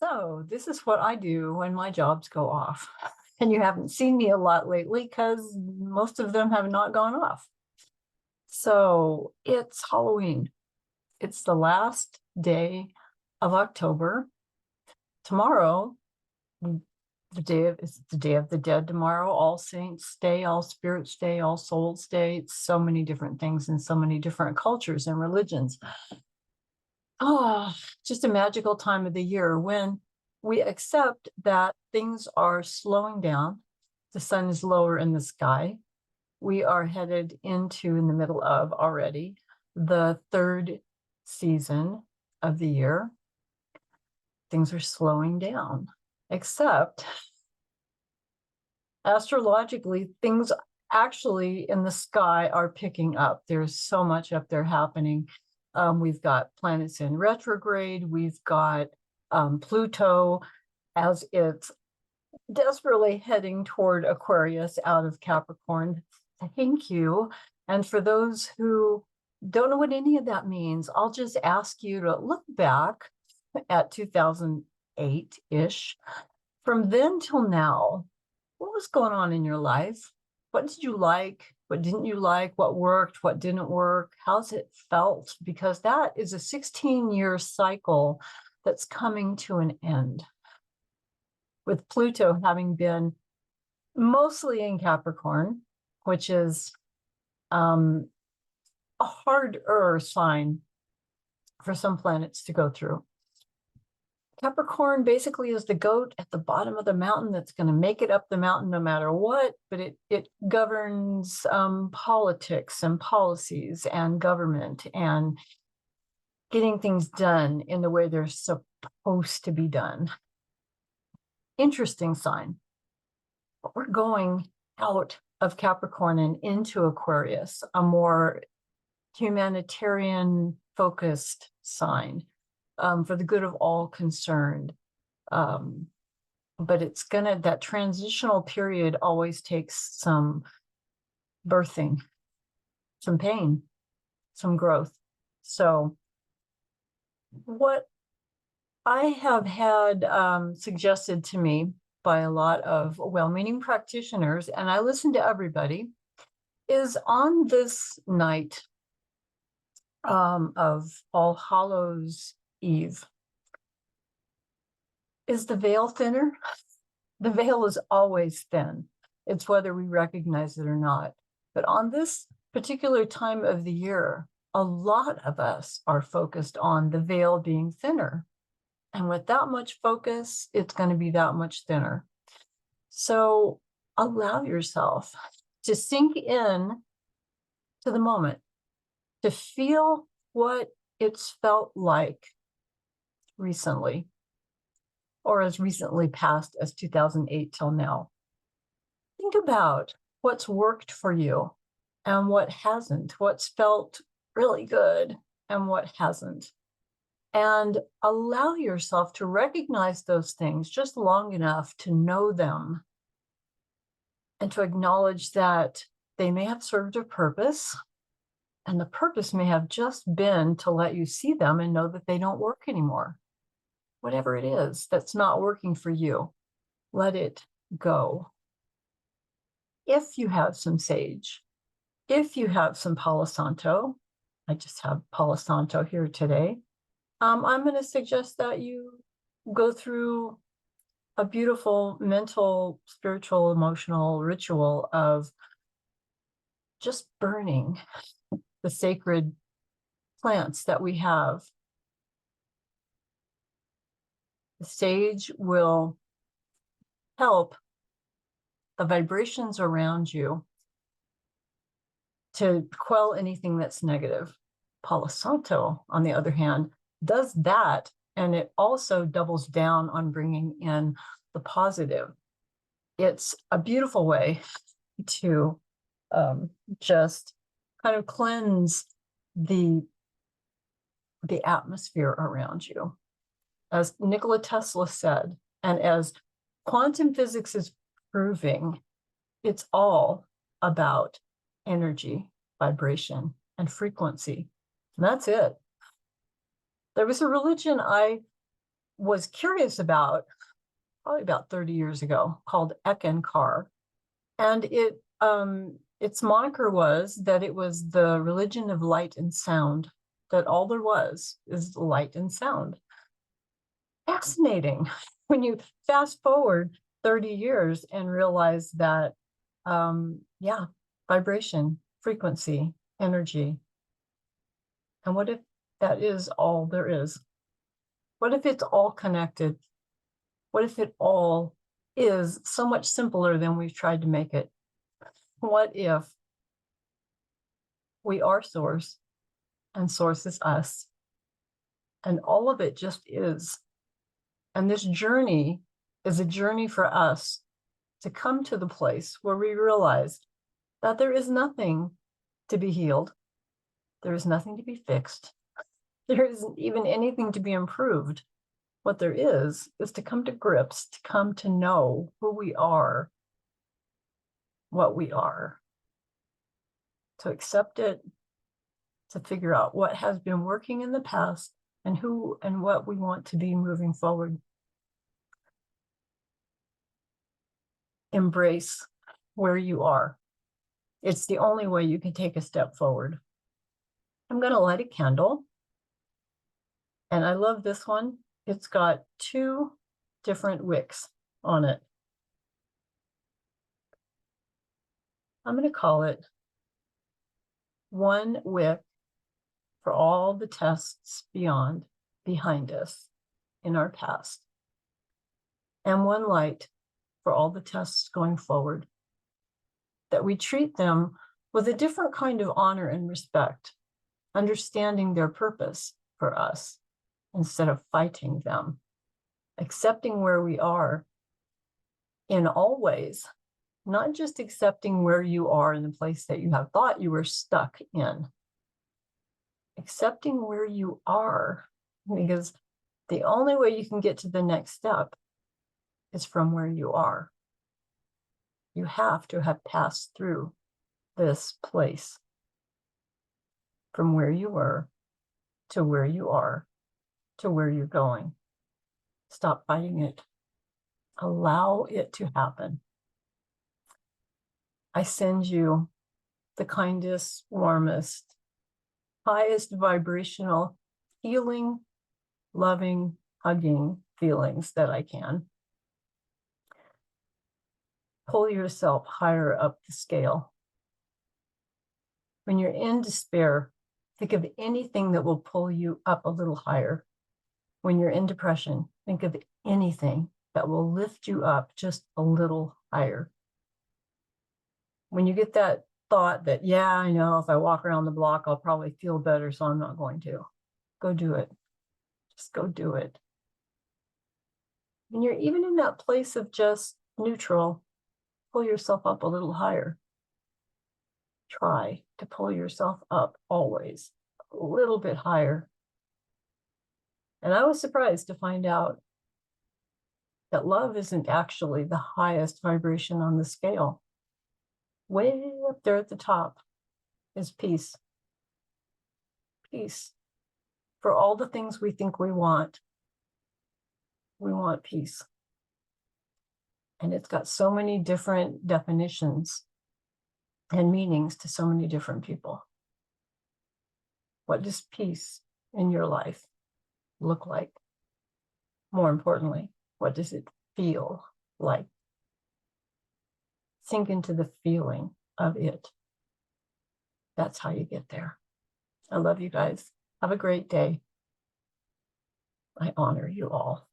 So, this is what I do when my jobs go off. And you haven't seen me a lot lately because most of them have not gone off. So, it's Halloween. It's the last day of October. Tomorrow, it's the Day of the Dead tomorrow, All Saints Day, All Spirits Day, All Souls Day. It's so many different things in so many different cultures and religions. Oh, just a magical time of the year when we accept that things are slowing down. The sun is lower in the sky. We are headed into, in the middle of already, the third season of the year. Things are slowing down, except astrologically, things actually in the sky are picking up. There's so much up there happening. We've got planets in retrograde. We've got Pluto as it's desperately heading toward Aquarius out of Capricorn. Thank you. And for those who don't know what any of that means, I'll just ask you to look back at 2008-ish. From then till now, what was going on in your life? What did you like? What didn't you like? What worked? What didn't work? How's it felt? Because that is a 16-year cycle that's coming to an end. With Pluto having been mostly in Capricorn, which is a harder sign for some planets to go through. Capricorn basically is the goat at the bottom of the mountain that's going to make it up the mountain no matter what, but it governs politics and policies and government and getting things done in the way they're supposed to be done. Interesting sign. But we're going out of Capricorn and into Aquarius, a more humanitarian focused sign. For the good of all concerned. But it's that transitional period always takes some birthing, some pain, some growth. So what I have had suggested to me by a lot of well-meaning practitioners, and I listen to everybody, is on this night of All Hallows Eve. Is the veil thinner? The veil is always thin. It's whether we recognize it or not. But on this particular time of the year, a lot of us are focused on the veil being thinner. And with that much focus, it's going to be that much thinner. So allow yourself to sink in to the moment, to feel what it's felt like recently, or as recently past as 2008 till now. Think about what's worked for you and what hasn't, what's felt really good and what hasn't. And allow yourself to recognize those things just long enough to know them and to acknowledge that they may have served a purpose, and the purpose may have just been to let you see them and know that they don't work anymore. Whatever it is that's not working for you, let it go. If you have some sage, if you have some Palosanto, I just have Palosanto here today, I'm going to suggest that you go through a beautiful mental, spiritual, emotional ritual of just burning the sacred plants that we have. The sage will help the vibrations around you to quell anything that's negative. Palosanto, on the other hand, does that, and it also doubles down on bringing in the positive. It's a beautiful way to just kind of cleanse the atmosphere around you. As Nikola Tesla said, and as quantum physics is proving, it's all about energy, vibration, and frequency. And that's it. There was a religion I was curious about probably about 30 years ago, called Eckankar. And its moniker was that it was the religion of light and sound, that all there was is light and sound. Fascinating when you fast forward 30 years and realize that, yeah, vibration, frequency, energy. And what if that is all there is? What if it's all connected? What if it all is so much simpler than we've tried to make it? What if we are source and source is us, and all of it just is? And this journey is a journey for us to come to the place where we realize that there is nothing to be healed. There is nothing to be fixed. There isn't even anything to be improved. What there is to come to grips, to come to know who we are, what we are, to accept it, to figure out what has been working in the past and who and what we want to be moving forward. Embrace where you are. It's the only way you can take a step forward. I'm going to light a candle. And I love this one. It's got 2 different wicks on it. I'm going to call it 1 wick for all the tests behind us in our past, and 1 light for all the tests going forward, that we treat them with a different kind of honor and respect, understanding their purpose for us instead of fighting them, accepting where we are in all ways, not just accepting where you are in the place that you have thought you were stuck in, accepting where you are, because the only way you can get to the next step is from where you are. You have to have passed through this place from where you were to where you are to where you're going. Stop fighting it. Allow it to happen. I send you the kindest, warmest, highest vibrational, healing, loving, hugging feelings that I can. Pull yourself higher up the scale. When you're in despair, think of anything that will pull you up a little higher. When you're in depression, think of anything that will lift you up just a little higher. When you get that thought that, yeah, I know if I walk around the block, I'll probably feel better, so I'm not going to. Go do it. Just go do it. When you're even in that place of just neutral, pull yourself up a little higher. Try to pull yourself up always a little bit higher. And I was surprised to find out that love isn't actually the highest vibration on the scale. Way up there at the top is peace. Peace. For all the things we think we want peace. And it's got so many different definitions and meanings to so many different people. What does peace in your life look like? More importantly, what does it feel like? Sink into the feeling of it. That's how you get there. I love you guys. Have a great day. I honor you all.